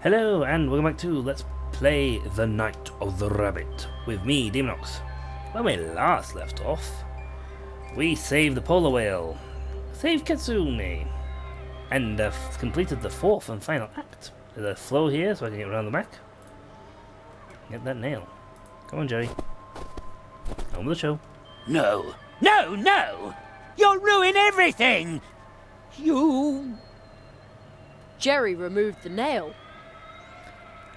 Hello and welcome back to Let's Play The Night of the Rabbit with me, Demonox. When we last left off, we saved the polar whale, saved Katsune, and completed the fourth and final act. There's a flow here so I can get around the back. Get that nail. Come on, Jerry. On with the show. No! No, no! You'll ruin everything! You... Jerry removed the nail.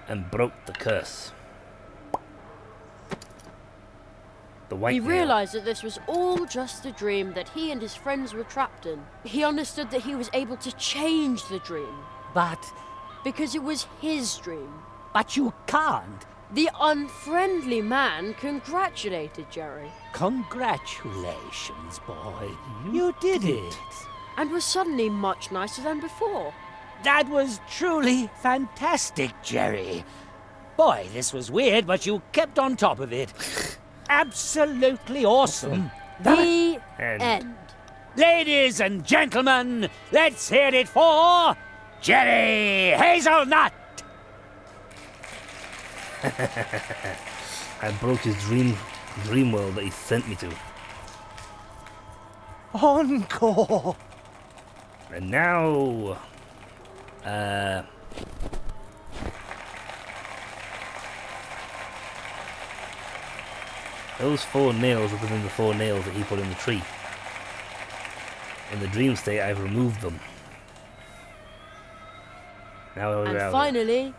And broke the curse. The white He nail. realized that this was all just a dream that he and his friends were trapped in. He understood that he was able to change the dream But because it was his dream. you can't. The unfriendly man congratulated Jerry Congratulations, boy. You did it. and was suddenly much nicer than before. That was truly fantastic, Jerry. Boy, this was weird, but you kept on top of it. Absolutely awesome. The End. end. Ladies and gentlemen, let's hear it for Jerry Hazelnut. I broke his dream world that he sent me to. Encore. And now... those 4 nails represent the 4 nails that he put in the tree. In the dream state, I've removed them. Now we're And out. finally,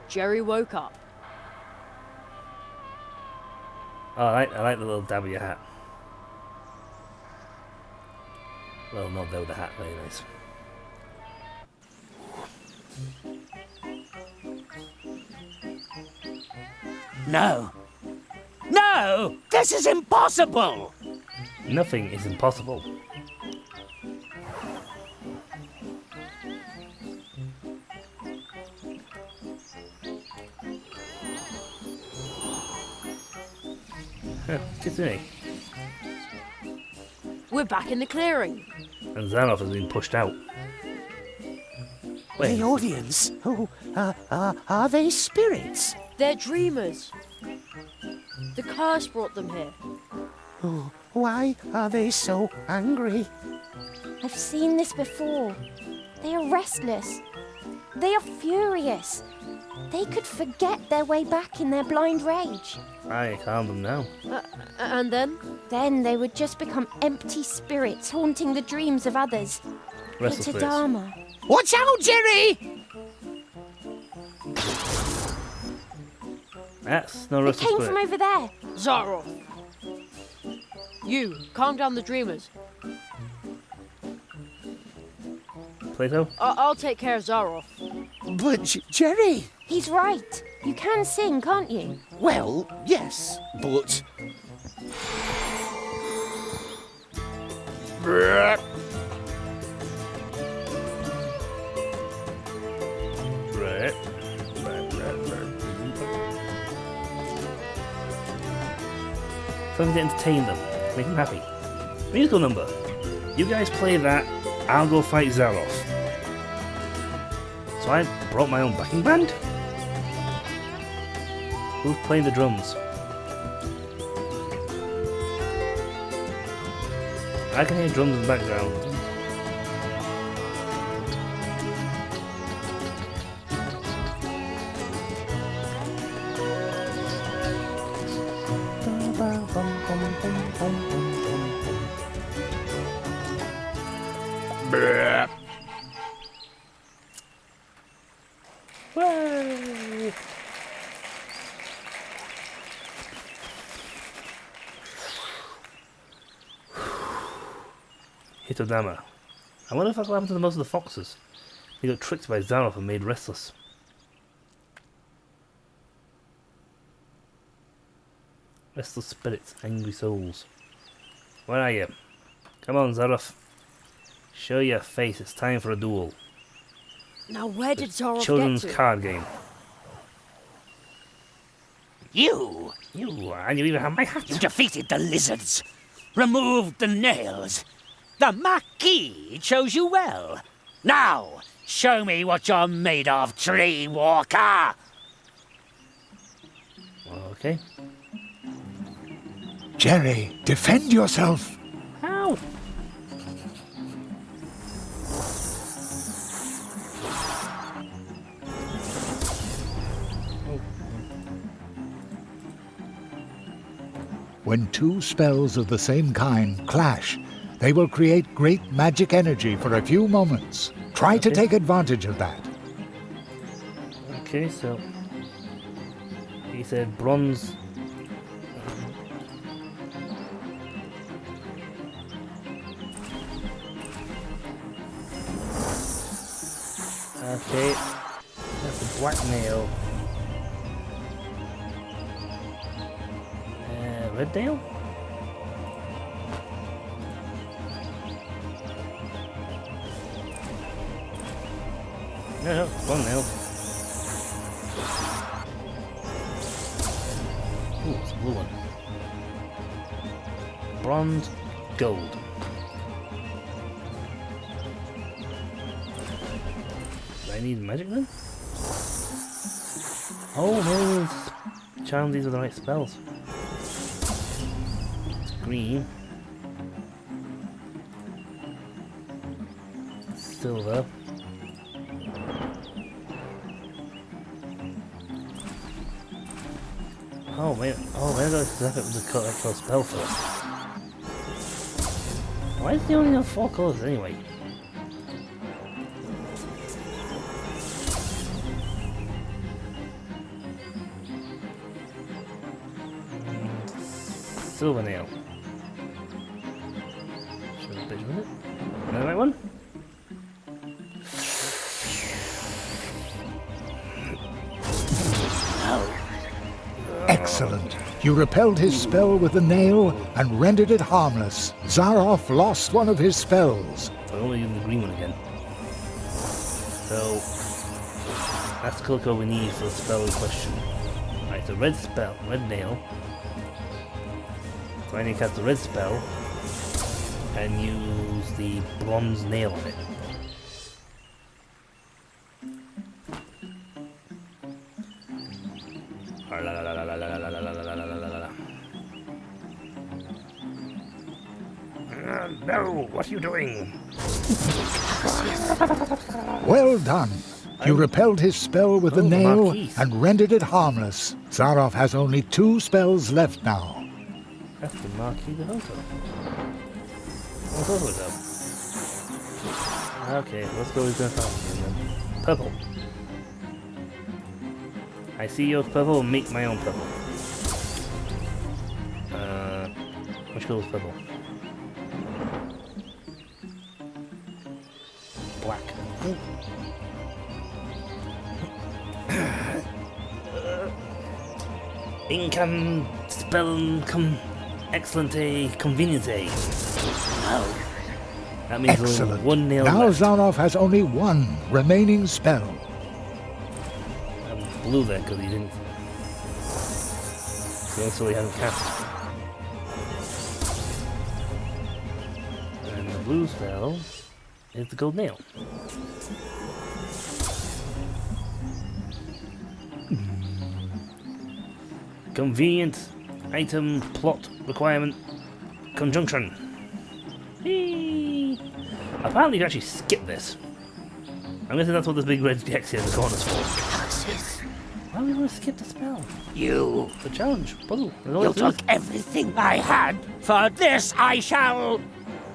Jerry woke up. Oh, I like the little dab of your hat. Well, not though the hat, very nice. No. No! This is impossible! Nothing is impossible. Kitsune. We're back in the clearing. And Xanoff has been pushed out. Wait, The audience? Oh, are they spirits? They're dreamers. The curse brought them here. Oh, why are they so angry? I've seen this before. They are restless. They are furious. They could forget their way back in their blind rage. I calmed them now. And then? Then they would just become empty spirits haunting the dreams of others. Restless It's a spirits. dharma. Watch out, Jerry! That's no It restless came spirit. from over there. Zaroff. You, calm down the dreamers. Plato? I'll take care of Zaroff. But Jerry! He's right. You can sing, can't you? Well, yes, but... Right. Something to entertain them, make them happy. Musical number. You guys play that, I'll go fight Zaroff. So I brought my own backing band? Who's playing the drums? I can hear drums in the background. Whoa! Hitodama. I wonder if that's what happened to most of the foxes. They got tricked by Zaroff and made restless. Restless spirits, angry souls. Where are you? Come on, Zaroff. Show your face, it's time for a duel. Now where did Zaroff Children's get to? card game. You! You, and you even have my hat. You defeated the lizards. removed the nails. The Marquis chose you well. Now, show me what you're made of, Tree Walker. Okay. Jerry, defend yourself. Ow! When two spells of the same kind clash, they will create great magic energy for a few moments. Try to Okay. take advantage of that. Okay, so he said bronze. Okay, that's a black nail. Red nail? No, one nail. Ooh, it's a blue one. Bronze, gold. Do I need magic then? Oh, maybe charm these with the right spells. It's green. Silver. Oh wait, maybe I have to the color spell first. Why does he only have 4 colors anyway? Silver nail. Should I bitch with it? Is that the right one? Excellent. You repelled his spell with the nail and rendered it harmless. Zaroff lost one of his spells. I only use the green one again. So that's the color code we need for the spell in question. Right, so red spell, red nail. So I need to cast the red spell and use the bronze nail on it. No, what are you doing? Well done. You repelled his spell with the Oh, the nail Marquis. and rendered it harmless. Zaroff has only 2 spells left now. That's the Marquis de Hoto. What's over though? Okay, let's go with the fountain then. Purple. I see yours purple, make my own purple. Which color is purple? Black. Income spell excellente conveniente. That means only Excellent. one nail Now left. Zaroff has only 1 remaining spell. I'm blue there because he didn't. He also hasn't cast. And the blue spell is the gold nail. Convenient item plot requirement conjunction. Whee! Apparently you can actually skip this. I'm guessing that's what this big red X here in the corner is for. Why do we want to skip the spell? You The challenge, puzzle. There's all took to do. everything I had. For this I shall...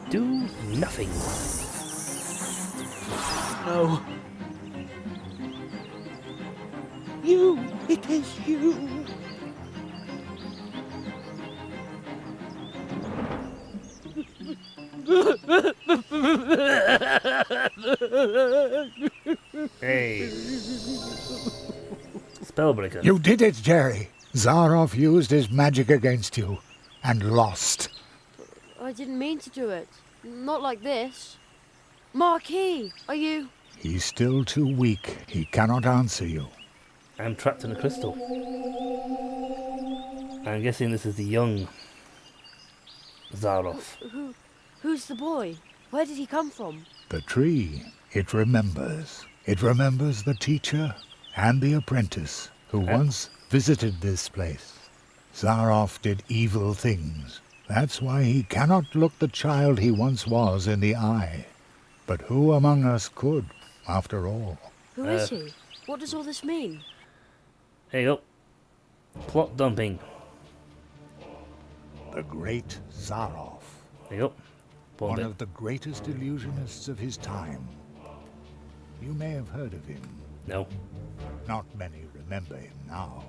Do nothing. No. You. It is you. Hey. Spellbreaker. You did it, Jerry. Zaroff used his magic against you and lost. I didn't mean to do it. Not like this. Marquis, are you... He's still too weak. He cannot answer you. I'm trapped in a crystal. I'm guessing this is the young Zaroff. Who's the boy? Where did he come from? The tree, it remembers. It remembers the teacher and the apprentice who once visited this place. Zaroff did evil things. That's why he cannot look the child he once was in the eye. But who among us could, after all? Who is he? What does all this mean? There you go. Plot dumping. The great Zaroff, There you go. One one bit. of the greatest illusionists of his time. You may have heard of him. No. Not many remember him now.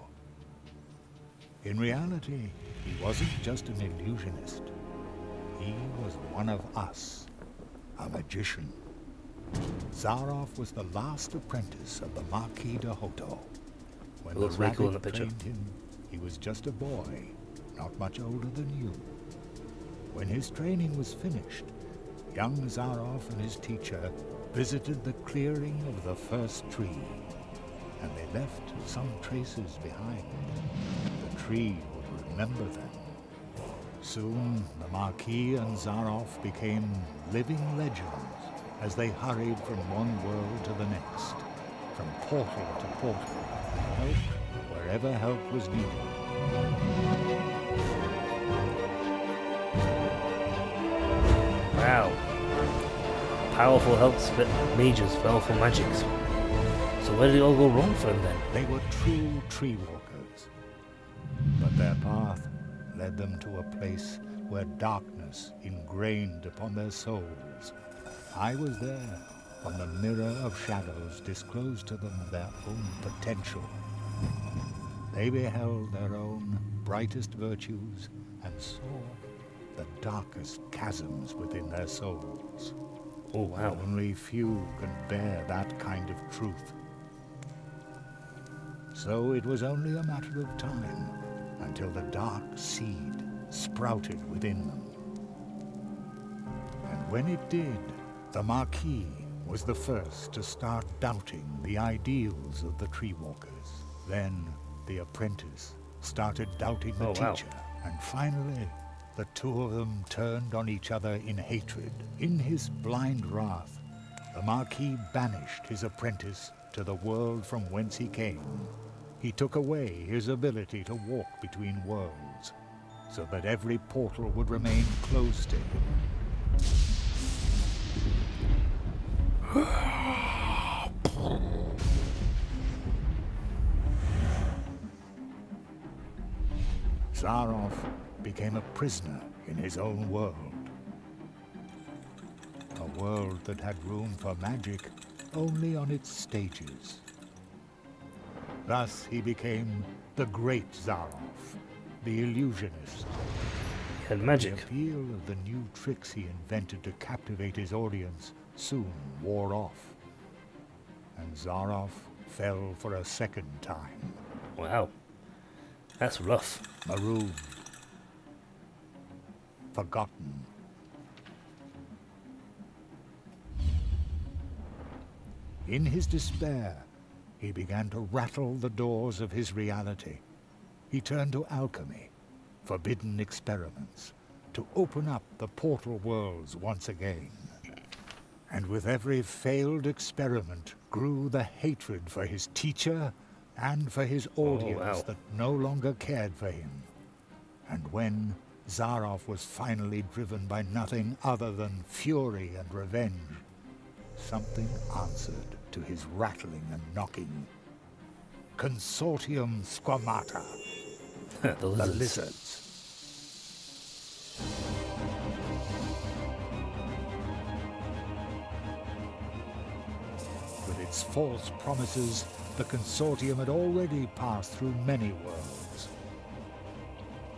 In reality, he wasn't just an illusionist. He was one of us, a magician. Zaroff was the last apprentice of the Marquis de Hoto. When It looks the very cool in rabbit the picture. trained him, he was just a boy, not much older than you. When his training was finished, young Zaroff and his teacher visited the clearing of the first tree, and they left some traces behind. The tree would remember them. Soon, the Marquis and Zaroff became living legends as they hurried from one world to the next, from portal to portal, help wherever help was needed. Wow. Powerful helps, but mages, powerful magics. So where did it all go wrong for him then? They were true tree walkers, but their path led them to a place where darkness ingrained upon their souls. I was there when the mirror of shadows disclosed to them their own potential. They beheld their own brightest virtues and saw the darkest chasms within their souls. Oh wow. Only few can bear that kind of truth. So it was only a matter of time until the dark seed sprouted within them. And when it did, the Marquis was the first to start doubting the ideals of the tree walkers. Then the apprentice started doubting the Oh, wow. teacher. And finally, the two of them turned on each other in hatred. In his blind wrath, the Marquis banished his apprentice to the world from whence he came. He took away his ability to walk between worlds, so that every portal would remain closed to him. Zaroff became a prisoner in his own world. A world that had room for magic only on its stages. Thus he became the great Zaroff, the illusionist. He had The magic. appeal of the new tricks he invented to captivate his audience soon wore off, and Zaroff fell for a second time, Wow. That's rough. marooned, forgotten. In his despair, he began to rattle the doors of his reality. He turned to alchemy, forbidden experiments, to open up the portal worlds once again. And with every failed experiment grew the hatred for his teacher and for his audience wow. that no longer cared for him. And when Zaroff was finally driven by nothing other than fury and revenge, something answered to his rattling and knocking. Consortium Squamata, The the lizards. lizards. With its false promises, the Consortium had already passed through many worlds.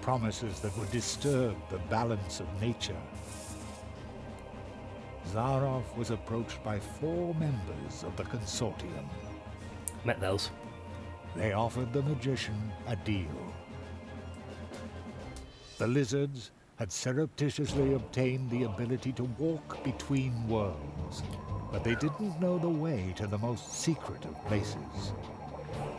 Promises that would disturb the balance of nature. Zaroff was approached by 4 members of the Consortium. Met those. They offered the magician a deal. The lizards had surreptitiously obtained the ability to walk between worlds, but they didn't know the way to the most secret of places.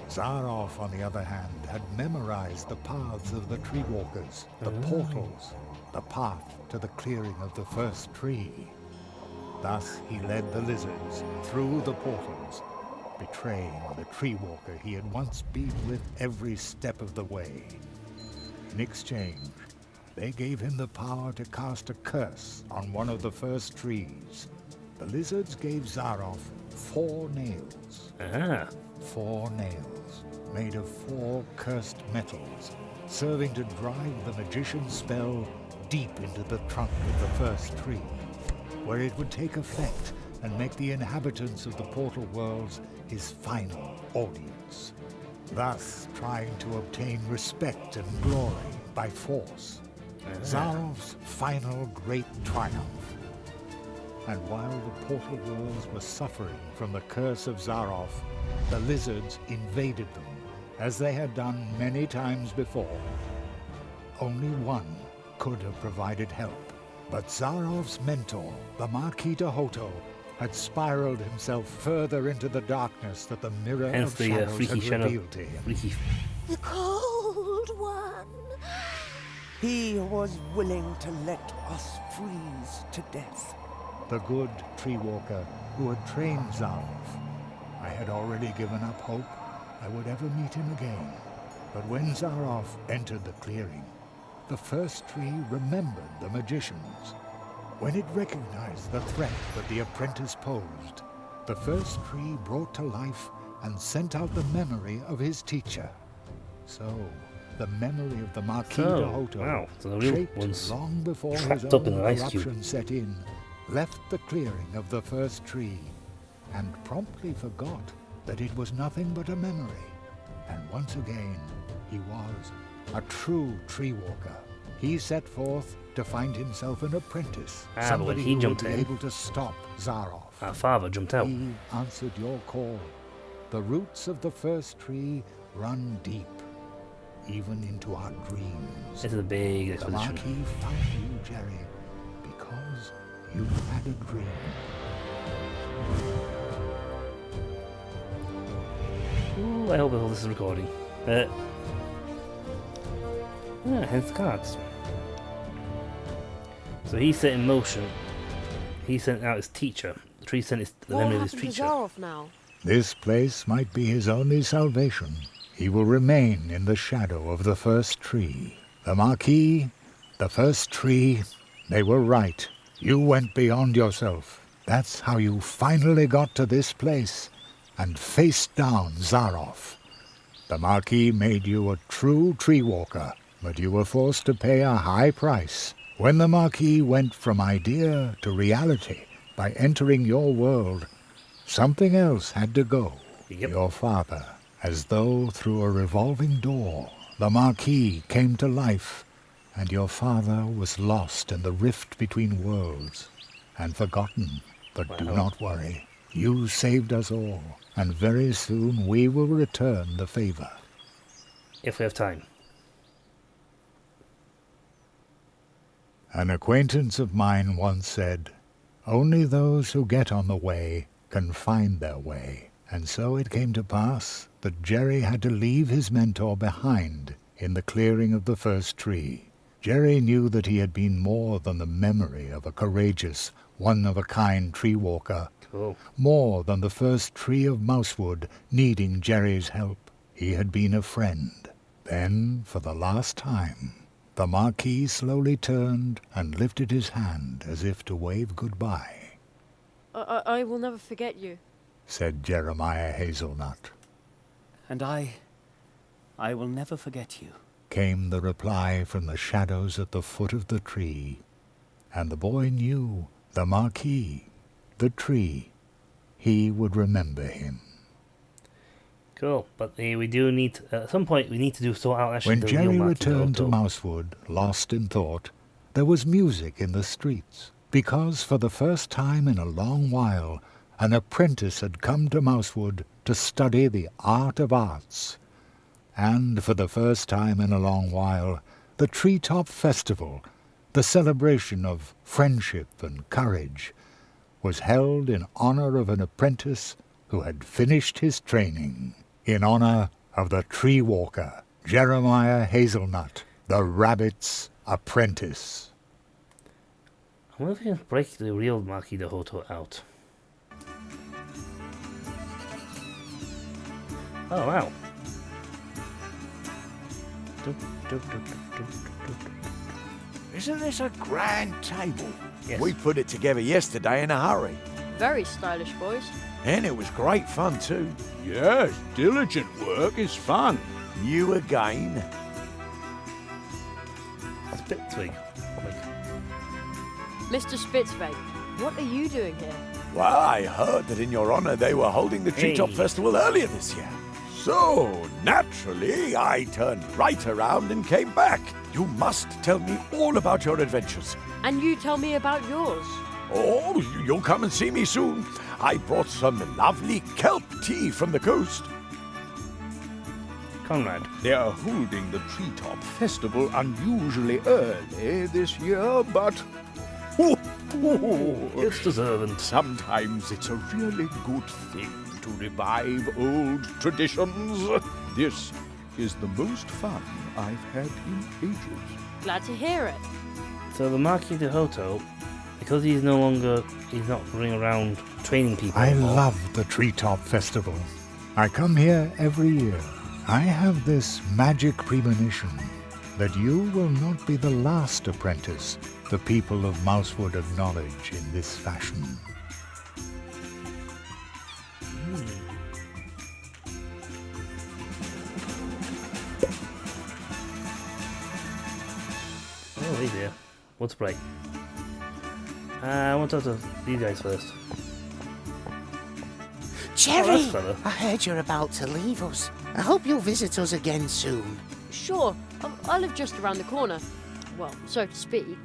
Zaroff, on the other hand, had memorized the paths of the tree walkers, the portals, the path to the clearing of the first tree. Thus he led the lizards through the portals, betraying the tree walker he had once been with every step of the way. In exchange, they gave him the power to cast a curse on one of the first trees. The lizards gave Zaroff 4 nails. 4 nails, made of 4 cursed metals, serving to drive the magician's spell deep into the trunk of the first tree, where it would take effect and make the inhabitants of the portal worlds his final audience, thus trying to obtain respect and glory by force. Zaroff's final great triumph. And while the portal worlds were suffering from the curse of Zaroff, the lizards invaded them, as they had done many times before. Only one could have provided help, but Zaroff's mentor, the Marquis de Hoto, had spiraled himself further into the darkness that the mirror Hence of the shadows freaky had shadow. revealed to him. Freaky. The cold one. He was willing to let us freeze to death. The good tree walker who had trained Zaroff. I had already given up hope I would ever meet him again. But when Zaroff entered the clearing, the first tree remembered the magicians. When it recognized the threat that the apprentice posed, the first tree brought to life and sent out the memory of his teacher. So, the memory of the Marquis de Hoto, wow, so the real shaped one's long before his trapped up in own an ice cube. corruption set in, left the clearing of the first tree, and promptly forgot that it was nothing but a memory. And once again, he was a true tree walker. He set forth to find himself an apprentice, But when somebody he who would jumped be in, able to stop Zaroff. our father jumped out. He answered your call. The roots of the first tree run deep, even into our dreams. This is a big The exposition. Marquis found you, Jerry, because you had a dream. Ooh, I hope all this is recording. Hence the cards. So he set in motion. He sent out his teacher. The tree sent the What memory of will his happen to teacher. Zaroff now? This place might be his only salvation. He will remain in the shadow of the first tree. The Marquis, the first tree, they were right. You went beyond yourself. That's how you finally got to this place and faced down Zaroff. The Marquis made you a true tree walker, but you were forced to pay a high price. When the Marquis went from idea to reality by entering your world, something else had to go. Yep. Your father. As though through a revolving door, the Marquis came to life, and your father was lost in the rift between worlds and forgotten. But do Wow. not worry. You saved us all, and very soon we will return the favor. If we have time. An acquaintance of mine once said, "Only those who get on the way can find their way." And so it came to pass that Jerry had to leave his mentor behind in the clearing of the first tree. Jerry knew that he had been more than the memory of a courageous, one-of-a-kind tree walker, Cool. more than the first tree of Mousewood needing Jerry's help. He had been a friend. Then, for the last time, the Marquis slowly turned and lifted his hand as if to wave goodbye, I will never forget you. said Jeremiah Hazelnut. And I will never forget you. Came the reply from the shadows at the foot of the tree, and the boy knew the Marquis, the tree, he would remember him. Cool. But we do need, at some point, we need to sort out actually When the Jerry real returned to Marquis Mousewood, lost in thought, there was music in the streets, because for the first time in a long while, an apprentice had come to Mousewood to study the art of arts. And for the first time in a long while, the Treetop Festival, the celebration of friendship and courage, was held in honor of an apprentice who had finished his training. in honor of the tree walker, Jeremiah Hazelnut, the rabbit's apprentice. I wonder if we can break the real Marquis de Hoto out. Oh wow. Isn't this a grand table? Yes. We put it together yesterday in a hurry. Very stylish, boys. And it was great fun too. Yes, diligent work is fun. You again. Spitzwig. Mr. Spitzweg, what are you doing here? Well, I heard that in your honor they were holding the Treetop Hey. Festival earlier this year. So, naturally, I turned right around and came back. You must tell me all about your adventures. And you tell me about yours. Oh, you'll come and see me soon. I brought some lovely kelp tea from the coast. Conrad. They are holding the Treetop Festival unusually early this year, but It's deserving. sometimes it's a really good thing to revive old traditions. This is the most fun I've had in ages. Glad to hear it. So the Marquis de Hoto, because he's not running around training people I anymore. love the Treetop Festival. I come here every year. I have this magic premonition that you will not be the last apprentice the people of Mousewood acknowledge in this fashion. Oh, hey there. What's bright? I want to talk to these guys first. Jerry, Oh, that's clever. I heard you're about to leave us. I hope you'll visit us again soon. Sure, I live just around the corner. Well, so to speak.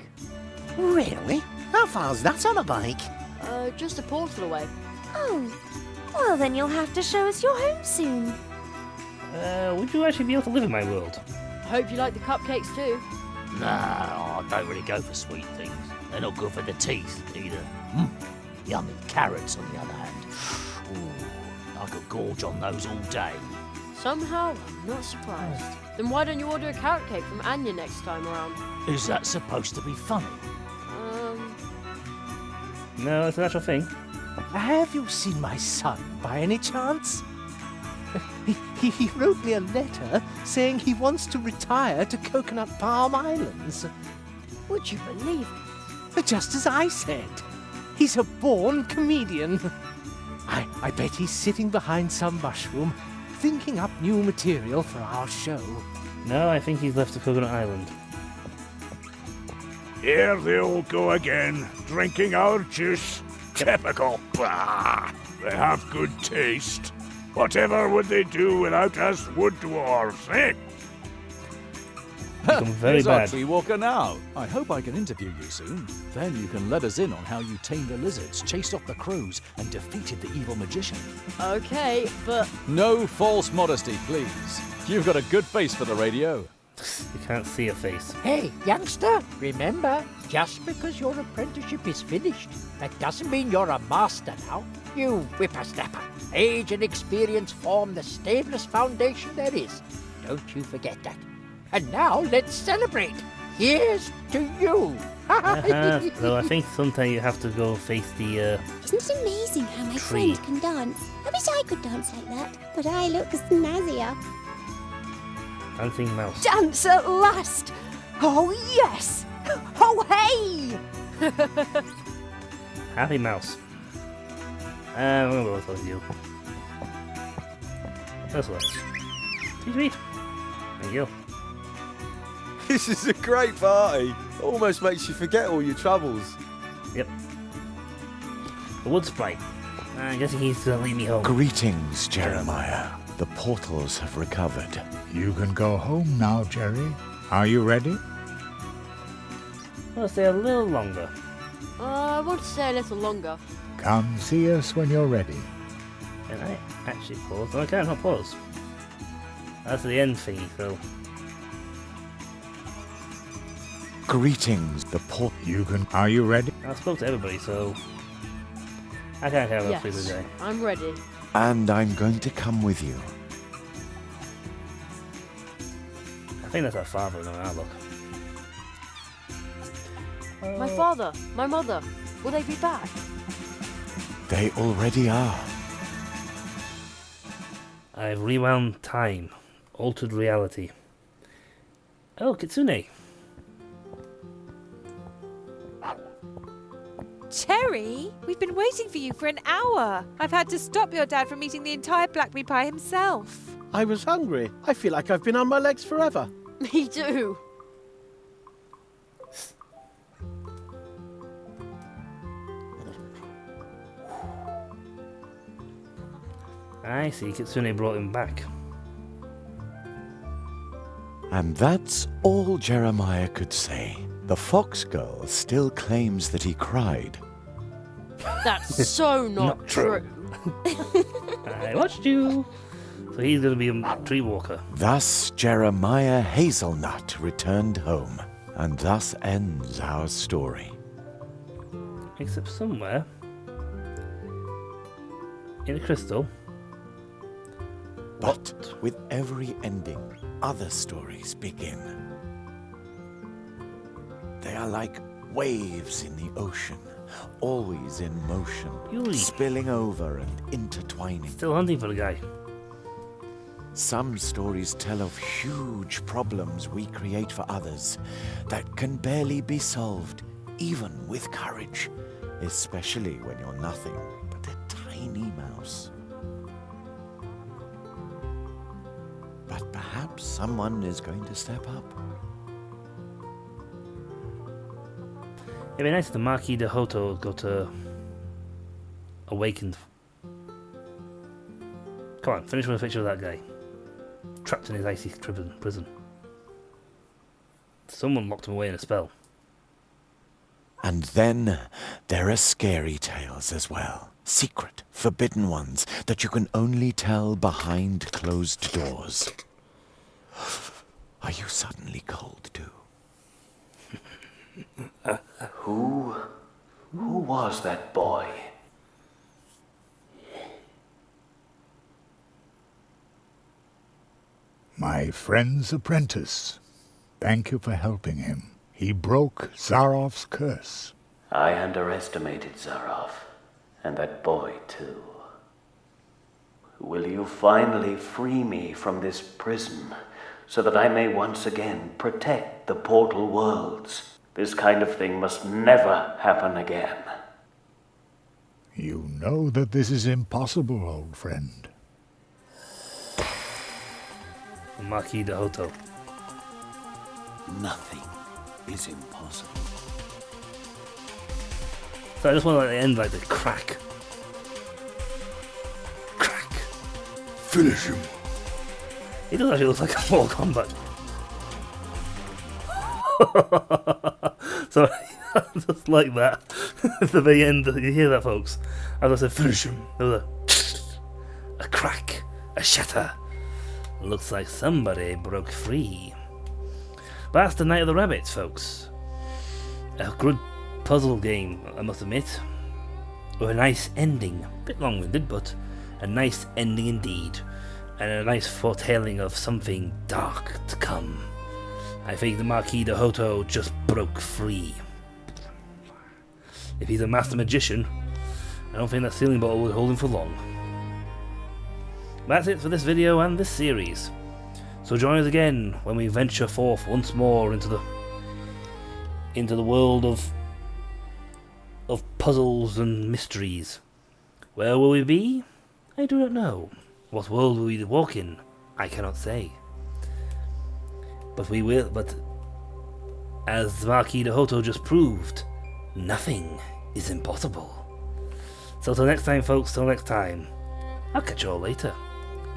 Really? How far's that on a bike? Just a portal away. Oh, well then you'll have to show us your home soon. Would you actually be able to live in my world? Hope you like the cupcakes too. No, I don't really go for sweet things. They're not good for the teeth either. Yummy carrots, on the other hand. Ooh, I could gorge on those all day. Somehow, I'm not surprised. Then why don't you order a carrot cake from Anya next time around? Is that supposed to be funny? No, it's an actual thing. Have you seen my son by any chance? He wrote me a letter saying he wants to retire to Coconut Palm Islands. Would you believe it? Just as I said. He's a born comedian. I bet he's sitting behind some mushroom, thinking up new material for our show. No, I think he's left to Coconut Island. Here they all go again, drinking our juice. Typical. Bah! They have good taste. Whatever would they do without us wood dwarves, eh? Become very Here's our bad. tree walker now. I hope I can interview you soon. Then you can let us in on how you tamed the lizards, chased off the crows, and defeated the evil magician. Okay, but No false modesty, please. You've got a good face for the radio. You can't see a face. Hey, youngster, remember, just because your apprenticeship is finished, that doesn't mean you're a master now. You whippersnapper. Age and experience form the stablest foundation there is. Don't you forget that. And now let's celebrate. Here's to you. So I think sometimes you have to go face the Isn't it amazing how my Tree. friend can dance? I wish I could dance like that, but I look snazzier. dancing mouse. Dance at last! Oh yes! Oh hey! Happy mouse. I'm gonna go with you. Ursula. Sweet. Thank you. This is a great party. Almost makes you forget all your troubles. Yep. The wood sprite. I'm guessing he's gonna lead me home. Greetings, Jeremiah. The portals have recovered. You can go home now, Jerry. Are you ready? I'll stay a little longer. I want to stay a little longer. Come see us when you're ready. Can I actually pause? No, I can't pause. That's the end thingy, so. Greetings, the port. You can. Are you ready? I spoke to everybody, so. I can't have a free Yes, today. I'm ready. And I'm going to come with you. think that's our father in our look. My father, my mother, will they be back? They already are. I've rewound time, altered reality. Oh, Kitsune. Cherry, we've been waiting for you for an hour. I've had to stop your dad from eating the entire blackberry pie himself. I was hungry. I feel like I've been on my legs forever. Me too. I see, Kitsune brought him back. And that's all Jeremiah could say. The fox girl still claims that he cried. That's so not true. I watched you. So he's going to be a tree walker. Thus Jeremiah Hazelnut returned home, and thus ends our story. Except somewhere in a crystal. But with every ending, other stories begin. They are like waves in the ocean, always in motion, spilling over and intertwining. Still hunting for the guy. Some stories tell of huge problems we create for others that can barely be solved, even with courage, especially when you're nothing but a tiny mouse. But perhaps someone is going to step up. It'd be nice if the Marquis de Hoto got awakened. Come on, finish with a picture of that guy. Trapped in his icy prison. Someone locked him away in a spell. And then there are scary tales as well. Secret, forbidden ones that you can only tell behind closed doors. Are you suddenly cold too? Who was that boy? My friend's apprentice. Thank you for helping him. He broke Zarof's curse. I underestimated Zaroff, and that boy too. Will you finally free me from this prison, so that I may once again protect the portal worlds? This kind of thing must never happen again. You know that this is impossible, old friend. The Marquis de Hoto. Nothing is impossible. So I just want to end like the crack. Crack. Finish him. He does actually look like a Mortal Kombat. So just like that. At the very end, you hear that, folks? As I said, finish him. There was a crack, a shatter. Looks like somebody broke free. But that's the Night of the Rabbits, folks. A good puzzle game, I must admit. With a nice ending. A bit long-winded, but a nice ending indeed. And a nice foretelling of something dark to come. I think the Marquis de Hoto just broke free. If he's a master magician, I don't think that ceiling bottle will hold him for long. That's it for this video and this series. So join us again when we venture forth once more into the world of puzzles and mysteries. Where will we be? I do not know. What world will we walk in? I cannot say. But we will. But as Marquis de Hoto just proved, nothing is impossible. So till next time, folks. Till next time. I'll catch you all later.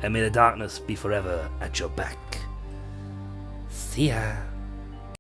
And may the darkness be forever at your back. See ya.